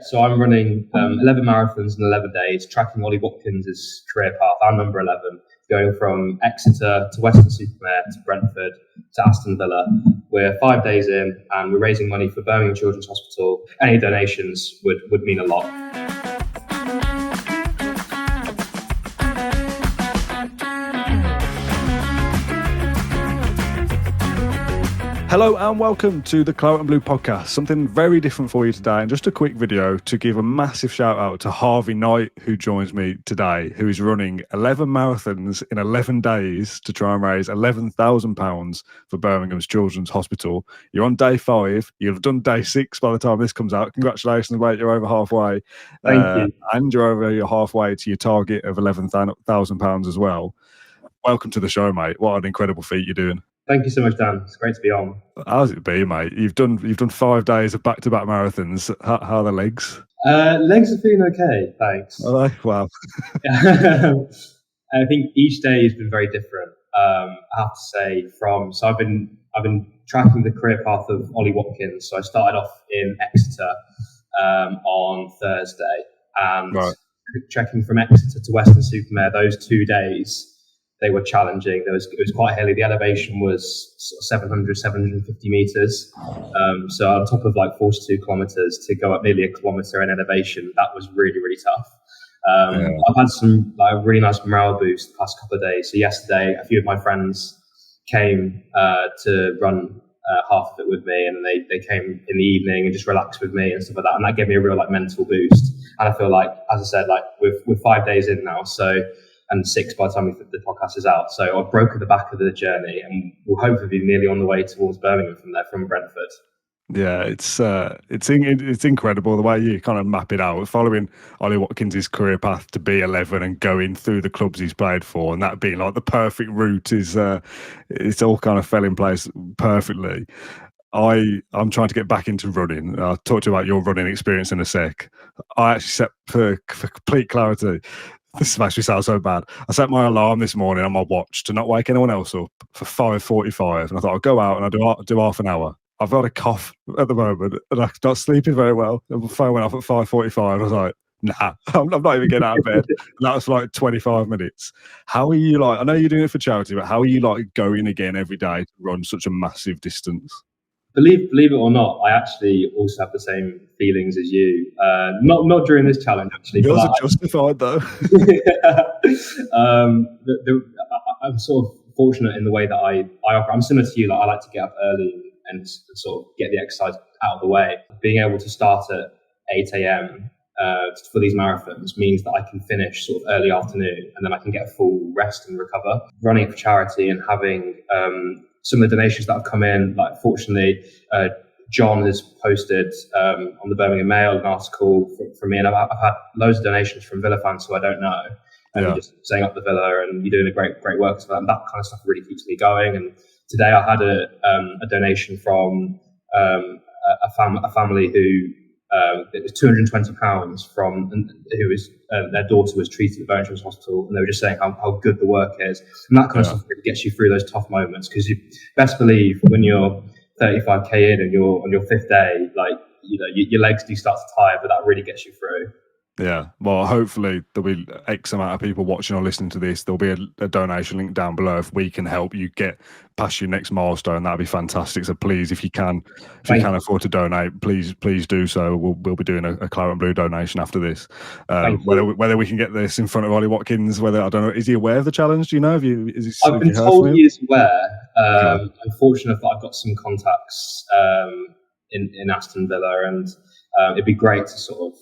So I'm running 11 marathons in 11 days, tracking Ollie Watkins' career path. I'm number 11, going from Exeter to Weston-super-Mare to Brentford to Aston Villa. We're 5 days in and we're raising money for Birmingham Children's Hospital. Any donations would mean a lot. Hello and welcome to the Claret and Blue podcast. Something very different for you today, and just a quick video to give a massive shout out to Harvey Knight, who joins me today, who is running 11 marathons in 11 days to try and raise £11,000 for Birmingham's Children's Hospital. You're on day 5. You'll have done day 6 by the time this comes out. Congratulations, mate. You're over halfway. Thank you. And you're halfway to your target of £11,000 as well. Welcome to the show, mate. What an incredible feat you're doing. Thank you so much, Dan. It's great to be on. How's it been, mate? You've done 5 days of back-to-back marathons. How are the legs? Legs are feeling okay, thanks. Are they? Wow. I think each day has been very different. I have to say, I've been tracking the career path of Ollie Watkins. So I started off in Exeter on Thursday, and trekking from Exeter to Weston-super-Mare, those 2 days, they were challenging. It was quite hilly. The elevation was sort of 750 meters. So on top of like 42 kilometers to go up nearly a kilometer in elevation, that was really, really tough. I've had some really nice morale boost the past couple of days. So yesterday, a few of my friends came to run half of it with me, and they came in the evening and just relaxed with me and stuff like that. And that gave me a real mental boost. And I feel like, as I said, we're 5 days in now, and 6 by the time the podcast is out. So I've broken the back of the journey, and we'll hopefully be nearly on the way towards Birmingham from Brentford. Yeah, it's incredible the way you kind of map it out, following Ollie Watkins' career path to be 11 and going through the clubs he's played for, and that being like the perfect route it's all kind of fell in place perfectly. I'm trying to get back into running. I'll talk to you about your running experience in a sec. I actually set for complete clarity. This makes me sound so bad. I set my alarm this morning on my watch to not wake anyone else up for 5:45, and I thought I'll go out and I'll do half an hour. I've got a cough at the moment, and I'm not sleeping very well. The phone went off at 5:45. I was like, nah, I'm not even getting out of bed. And that was for 25 minutes. How are you I know you're doing it for charity, but how are you going again every day to run such a massive distance? Believe it or not, I actually also have the same feelings as you. Not during this challenge, actually. Yours are justified, though. I'm sort of fortunate in the way that I operate. I'm similar to you. I like to get up early and sort of get the exercise out of the way. Being able to start at 8 a.m. For these marathons means that I can finish sort of early afternoon, and then I can get a full rest and recover. Running for charity and having some of the donations that have come in, fortunately, John has posted on the Birmingham Mail an article from me, and I've had loads of donations from Villa fans who I don't know, and just saying up the Villa, and you're doing a great work for them. That kind of stuff really keeps me going. And today I had a donation from a family who it was £220 from their daughter was treated at Birmingham Hospital, and they were just saying how good the work is, and that kind of stuff really gets you through those tough moments, because you best believe when you're 35k in and you're on your 5th day, your legs do start to tire, but that really gets you through. Yeah, well, hopefully there'll be X amount of people watching or listening to this. There'll be a donation link down below. If we can help you get past your next milestone, that'd be fantastic. So please, if you can afford to donate, please do so. We'll be doing a Claret and Blue donation after this. Whether we can get this in front of Ollie Watkins, I don't know, is he aware of the challenge? Do you know? I've been told he is aware. I'm fortunate that I've got some contacts in Aston Villa, and it'd be great to sort of,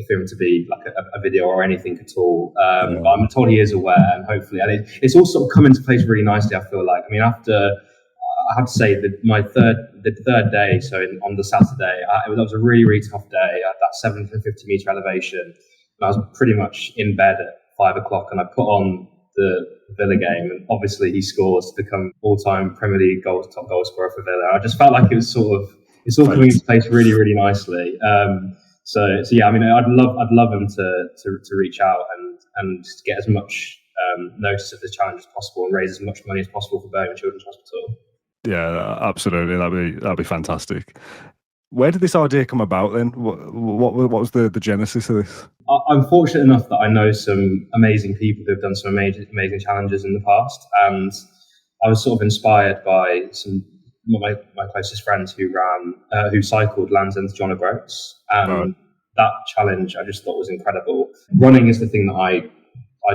for him to be a video or anything at all. But I'm told he is aware, and hopefully, and it's all sort of come into place really nicely. I feel like, I have to say that the third day, so on the Saturday, that was a really, really tough day. I had that 750 meter elevation, and I was pretty much in bed at 5 o'clock, and I put on the Villa game, and obviously he scores to become all-time Premier League top goal scorer for Villa. I just felt like it's all coming into place really, really nicely. So yeah, I'd love him to reach out and get as much notice of the challenge as possible and raise as much money as possible for Birmingham Children's Hospital. Yeah, absolutely. That'd be fantastic. Where did this idea come about then? What was the genesis of this? I'm fortunate enough that I know some amazing people who have done some amazing challenges in the past, and I was sort of inspired by some my closest friends who cycled Land's End to John O'Groats, and Right. that challenge I just thought was incredible. Running is the thing that I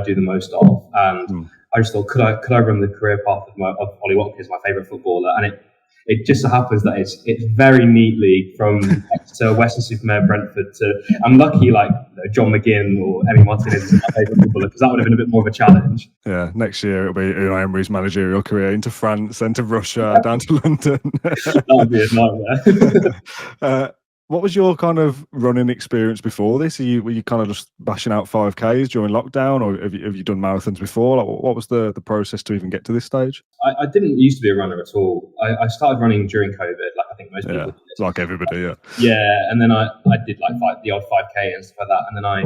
do the most of, and I just thought, could I run the career path of Ollie Watkins, my favourite footballer, and it just so happens that it's very neatly from Exeter, Weston-super-Mare and Brentford to, I'm lucky, like, John McGinn or Emmy Martinez is my favourite footballer, because that would have been a bit more of a challenge. Yeah, next year it'll be Unai Emery's managerial career into France, then to Russia, down to London. That would be a nightmare. What was your kind of running experience before this? Were you kind of just bashing out 5Ks during lockdown, or have you done marathons before? Like, what was the process to even get to this stage? I didn't used to be a runner at all. I started running during COVID, like I think most people did. Like everybody, yeah. Yeah, and then I did like the odd 5K and stuff like that, and then I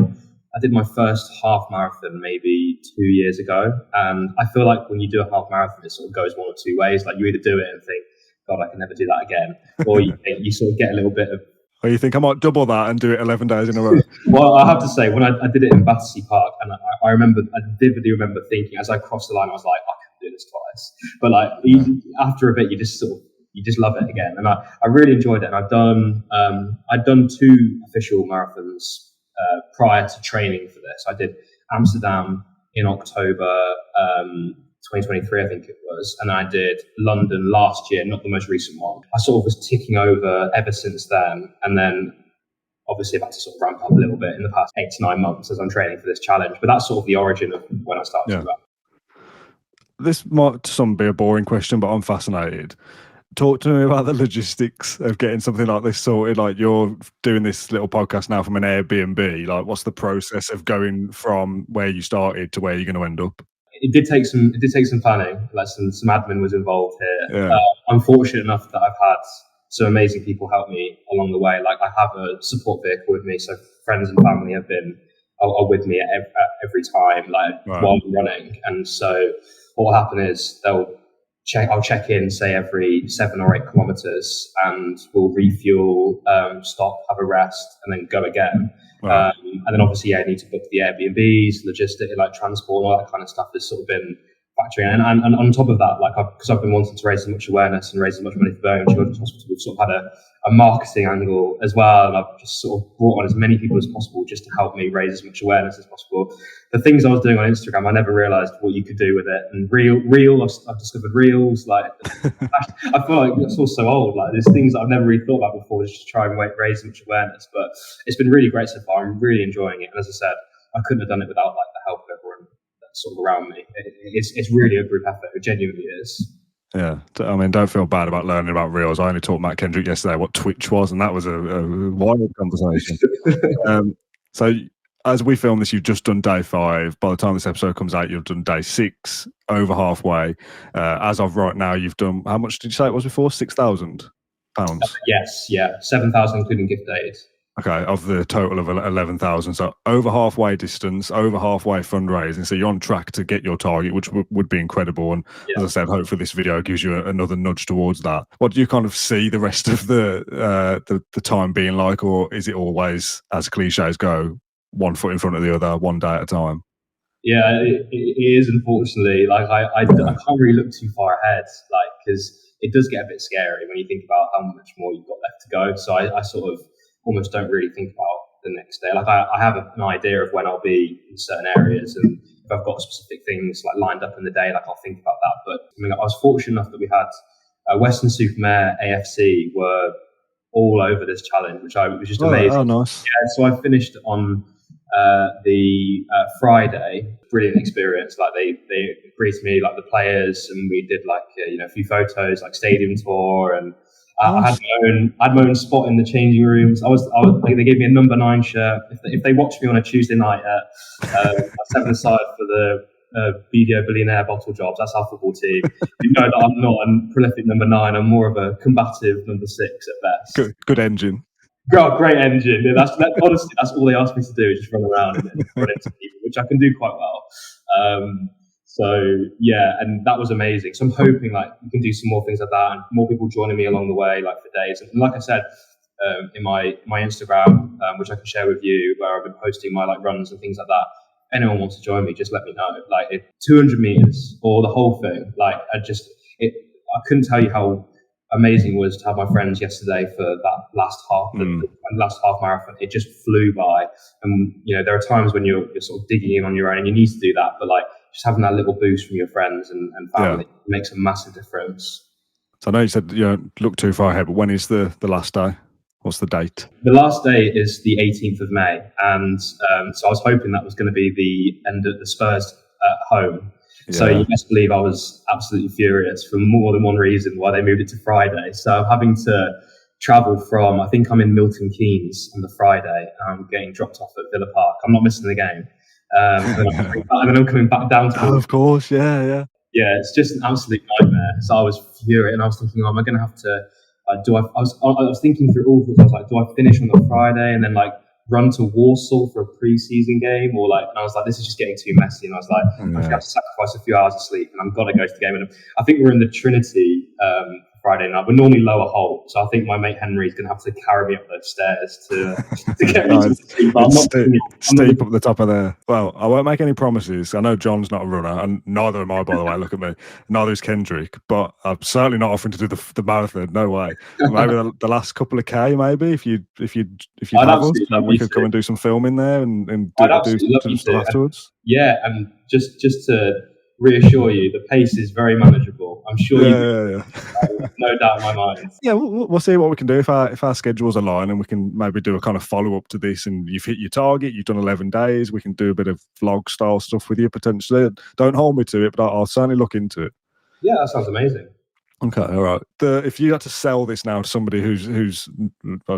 did my first half marathon maybe 2 years ago, and I feel like when you do a half marathon, it sort of goes one or two ways. Like you either do it and think, God, I can never do that again, or you sort of get a little bit of. Or you think I might double that and do it 11 days in a row? Well, I have to say, when I did it in Battersea Park, and I vividly remember thinking as I crossed the line, I was like, I can do this twice. But like after a bit, you just love it again. And I really enjoyed it. And I'd done 2 official marathons prior to training for this. I did Amsterdam in October 2023, I think it was, and I did London last year, not the most recent one. I sort of was ticking over ever since then, and then obviously I've had to sort of ramp up a little bit in the past 8 to 9 months as I'm training for this challenge. But that's sort of the origin of when I started to run. This might to some be a boring question, but I'm fascinated. Talk to me about the logistics of getting something like this sorted. Like, you're doing this little podcast now from an Airbnb. Like, what's the process of going from where you started to where you're going to end up? It did take some planning. Like some admin was involved here. Yeah. I'm fortunate enough that I've had some amazing people help me along the way. Like I have a support vehicle with me, so friends and family are with me at every time, while I'm running. And so what will happen is I'll check in, say, every 7 or 8 kilometers, and we'll refuel, stop, have a rest, and then go again. Wow. And then obviously, I need to book the Airbnbs, logistic, like transport, all that kind of stuff has sort of been factoring in. And on top of that, because I've been wanting to raise as much awareness and raise as much money for Birmingham Children's Hospital, we've sort of had a marketing angle as well. And I've just sort of brought on as many people as possible just to help me raise as much awareness as possible. The things I was doing on Instagram, I never realised what you could do with it. And I've discovered Reels. Like, I feel like it's all so old. Like, there's things that I've never really thought about before, just to try and raise as much awareness. But it's been really great so far. I'm really enjoying it. And as I said, I couldn't have done it without the help of everyone that's sort of around me. It's really a group effort. It genuinely is. Yeah, I mean, don't feel bad about learning about Reels. I only taught Matt Kendrick yesterday what Twitch was, and that was a wild conversation. So as we film this, you've just done day 5. By the time this episode comes out, you've done day 6, over halfway. As of right now, you've done, how much did you say it was before? £6,000? Yes, yeah, 7,000 including gift aid. Okay, of the total of 11,000. So over halfway distance, over halfway fundraising. So you're on track to get your target, which would be incredible. And as I said, hopefully this video gives you another nudge towards that. What do you kind of see the rest of the time being like, or is it always, as cliches go, one foot in front of the other, one day at a time? Yeah, it is, unfortunately. Like I can't really look too far ahead, because it does get a bit scary when you think about how much more you've got left to go. So I sort of almost don't really think about the next day. Like I have an idea of when I'll be in certain areas, and if I've got specific things lined up in the day, I'll think about that. But I mean, I was fortunate enough that we had Weston-super-Mare AFC were all over this challenge, which was just amazing. Oh, nice. Yeah, so I finished on the Friday. Brilliant experience. They greeted me, the players, and we did a few photos, stadium tour, and I had my own spot in the changing rooms. They gave me a number 9 shirt. If they watch me on a Tuesday night at 7 aside for the BDO Billionaire bottle jobs, that's our football team. You know that I'm not a prolific number 9. I'm more of a combative number 6 at best. Good engine. Great engine. Yeah, honestly, that's all they asked me to do, is just run around and then run into people, which I can do quite well. So yeah, and that was amazing. So I'm hoping we can do some more things like that, and more people joining me along the way, for days. And like I said, in my Instagram, which I can share with you, where I've been posting my like runs and things like that. If anyone wants to join me, just let me know. Like, 200 meters or the whole thing. Like, I couldn't tell you how amazing it was to have my friends yesterday for that last half, the last half marathon. It just flew by. And there are times when you're sort of digging in on your own, and you need to do that, but like just having that little boost from your friends and family makes a massive difference. So I know you said you don't look too far ahead, but when is the last day? What's the date? The last day is the 18th of May, and so I was hoping that was going to be the end of the Spurs at home. Yeah. So you best believe I was absolutely furious for more than one reason why they moved it to Friday. So I'm having to travel from, I think I'm in Milton Keynes on the Friday, and I'm getting dropped off at Villa Park. I'm not missing the game. And then I'm coming back down to... Oh, of course, yeah. Yeah, it's just an absolute nightmare. So I was furious, and I was thinking, am I going to have to... I was thinking through all sorts. I was like, do I finish on the Friday and then like run to Warsaw for a pre-season game, or like? And I was like, this is just getting too messy. And I was like, I have to sacrifice a few hours of sleep, and I've got to go to the game. And I think we're in the Trinity Friday night. We're normally lower Holt, so I think my mate Henry's going to have to carry me up those stairs to get me to sleep. Steep up the top of there. Well, I won't make any promises. I know John's not a runner, and neither am I, by the way. Look at me. Neither is Kendrick, but I'm certainly not offering to do the marathon. No way. Maybe the last couple of K, maybe if you have us, we could come and do some filming there and do some stuff afterwards. Yeah, and just to reassure you, the pace is very manageable. I'm sure no doubt in my mind. Yeah, we'll see what we can do if our schedules align, and we can maybe do a kind of follow-up to this, and you've hit your target, you've done 11 days, we can do a bit of vlog style stuff with you potentially. Don't hold me to it, but I'll certainly look into it. Yeah, that sounds amazing. Okay, all right. If you had to sell this now to somebody who's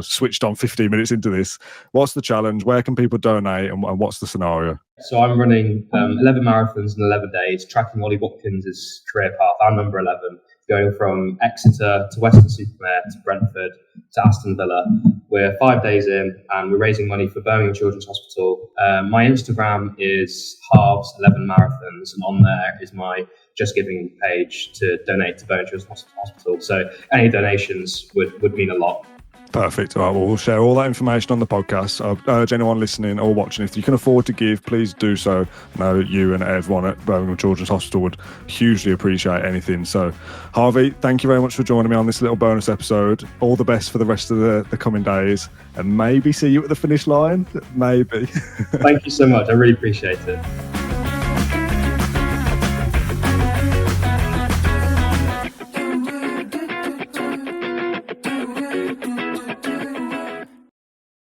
switched on 15 minutes into this, what's the challenge? Where can people donate, and what's the scenario? So I'm running 11 marathons in 11 days, tracking Ollie Watkins' career path. I'm number 11, going from Exeter to Weston-super-Mare to Brentford to Aston Villa. We're 5 days in, and we're raising money for Birmingham Children's Hospital. My Instagram is halves 11 marathons, and on there is my Just Giving page to donate to Birmingham Children's Hospital. So any donations would mean a lot. Perfect. All right, well, we'll share all that information on the podcast. I urge anyone listening or watching, if you can afford to give, please do so. I know you and everyone at Birmingham Children's Hospital would hugely appreciate anything. So, Harvey, thank you very much for joining me on this little bonus episode. All the best for the rest of the coming days, and maybe see you at the finish line. Maybe. Thank you so much. I really appreciate it.